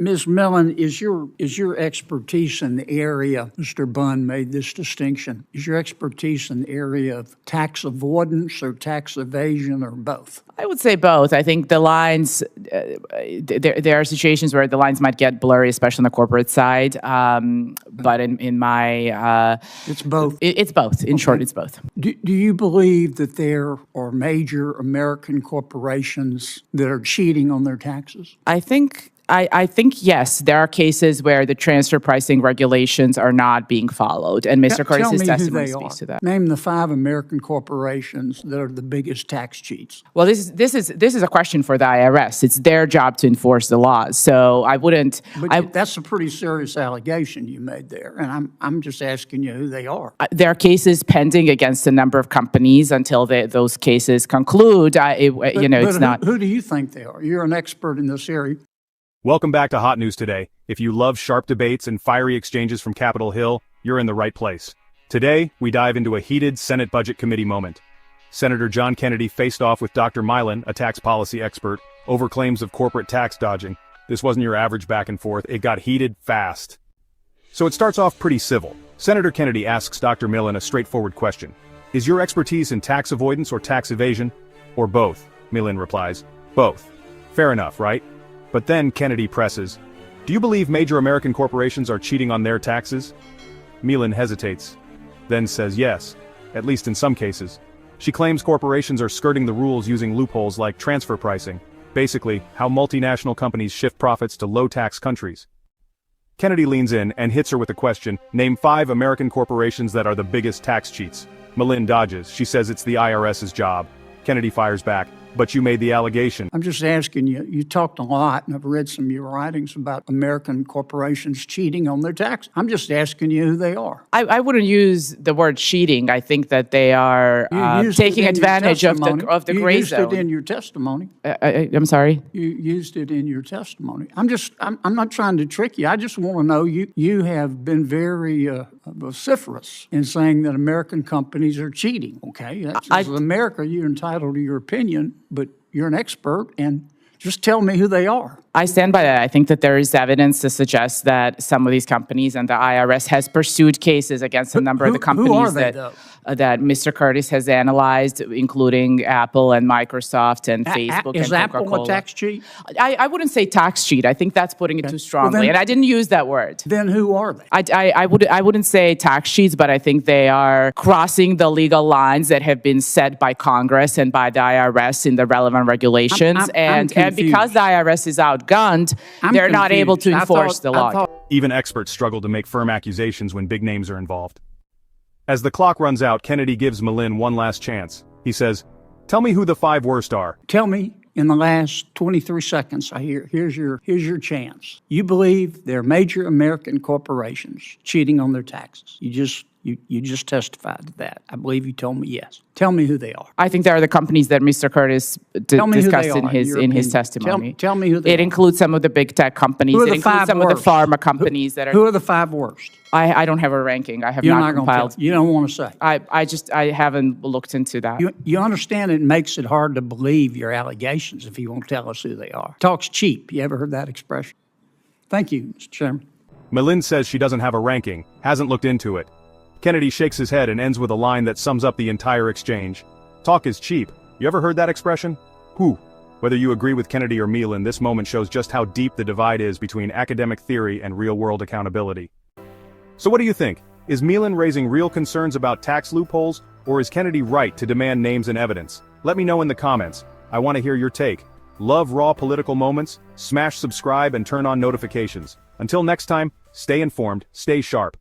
Ms. Milin, is your expertise in the area, Mr. Bunn made this distinction, is your expertise in the area of tax avoidance or tax evasion or both? I would say both. I think the lines, there are situations where the lines might get blurry, especially on the corporate side. But in my... it's both? It's both. In short, it's both. Do you believe that there are major American corporations that are cheating on their taxes? I think yes, there are cases where the transfer pricing regulations are not being followed, and Mr. Curtis's testimony speaks to that. Name the 5 American corporations that are the biggest tax cheats. Well, this is a question for the IRS. It's their job to enforce the laws. So I wouldn't. But that's a pretty serious allegation you made there, and I'm just asking you who they are. There are cases pending against a number of companies until those cases conclude. It's not. Who do you think they are? You're an expert in this area. Welcome back to Hot News Today. If you love sharp debates and fiery exchanges from Capitol Hill, you're in the right place. Today, we dive into a heated Senate Budget Committee moment. Senator John Kennedy faced off with Dr. Milin, a tax policy expert, over claims of corporate tax dodging. This wasn't your average back and forth, it got heated fast. So it starts off pretty civil. Senator Kennedy asks Dr. Milin a straightforward question. Is your expertise in tax avoidance or tax evasion? Or both? Milin replies, both. Fair enough, right? But then Kennedy presses, do you believe major American corporations are cheating on their taxes? Milin hesitates, then says yes, at least in some cases. She claims corporations are skirting the rules using loopholes like transfer pricing, basically how multinational companies shift profits to low-tax countries. Kennedy leans in and hits her with a question, name 5 American corporations that are the biggest tax cheats. Milin dodges, she says it's the IRS's job. Kennedy fires back, but you made the allegation. I'm just asking you, you talked a lot, and I've read some of your writings about American corporations cheating on their tax. I'm just asking you who they are. I wouldn't use the word cheating. I think that they are taking advantage of the gray zone. You used it in your testimony. I'm sorry? You used it in your testimony. I'm not trying to trick you. I just want to know you have been very vociferous in saying that American companies are cheating, okay? That's America, you're entitled to your opinion, but you're an expert, and just tell me who they are. I stand by that. I think that there is evidence to suggest that some of these companies and the IRS has pursued cases against a number of the companies that Mr. Curtis has analyzed, including Apple and Microsoft and Facebook and Coca-Cola. Is Apple a tax cheat? I wouldn't say tax cheat. I think that's putting it too strongly, and I didn't use that word. Then who are they? I wouldn't say tax cheats, but I think they are crossing the legal lines that have been set by Congress and by the IRS in the relevant regulations. And because the IRS is outgunned, they're not able to enforce the law. Even experts struggle to make firm accusations when big names are involved. As the clock runs out, Kennedy gives Milin one last chance. He says, tell me who the 5 worst are. Tell me in the last 23 seconds. Here's your chance. You believe there are major American corporations cheating on their taxes. You just testified to that. I believe you told me yes. Tell me who they are. I think there are the companies that Mr. Curtis discussed in his testimony. Tell me who they are. It includes some of the big tech companies. It includes some of the pharma companies that are. Who are the 5 worst? I don't have a ranking. I have not compiled. You don't want to say. I haven't looked into that. You understand it makes it hard to believe your allegations if you won't tell us who they are. Talk's cheap. You ever heard that expression? Thank you, Mr. Chairman. Milin says she doesn't have a ranking, hasn't looked into it. Kennedy shakes his head and ends with a line that sums up the entire exchange. Talk is cheap. You ever heard that expression? Whew. Whether you agree with Kennedy or Milin, this moment shows just how deep the divide is between academic theory and real-world accountability. So what do you think? Is Milin raising real concerns about tax loopholes, or is Kennedy right to demand names and evidence? Let me know in the comments. I want to hear your take. Love raw political moments? Smash subscribe and turn on notifications. Until next time, stay informed, stay sharp.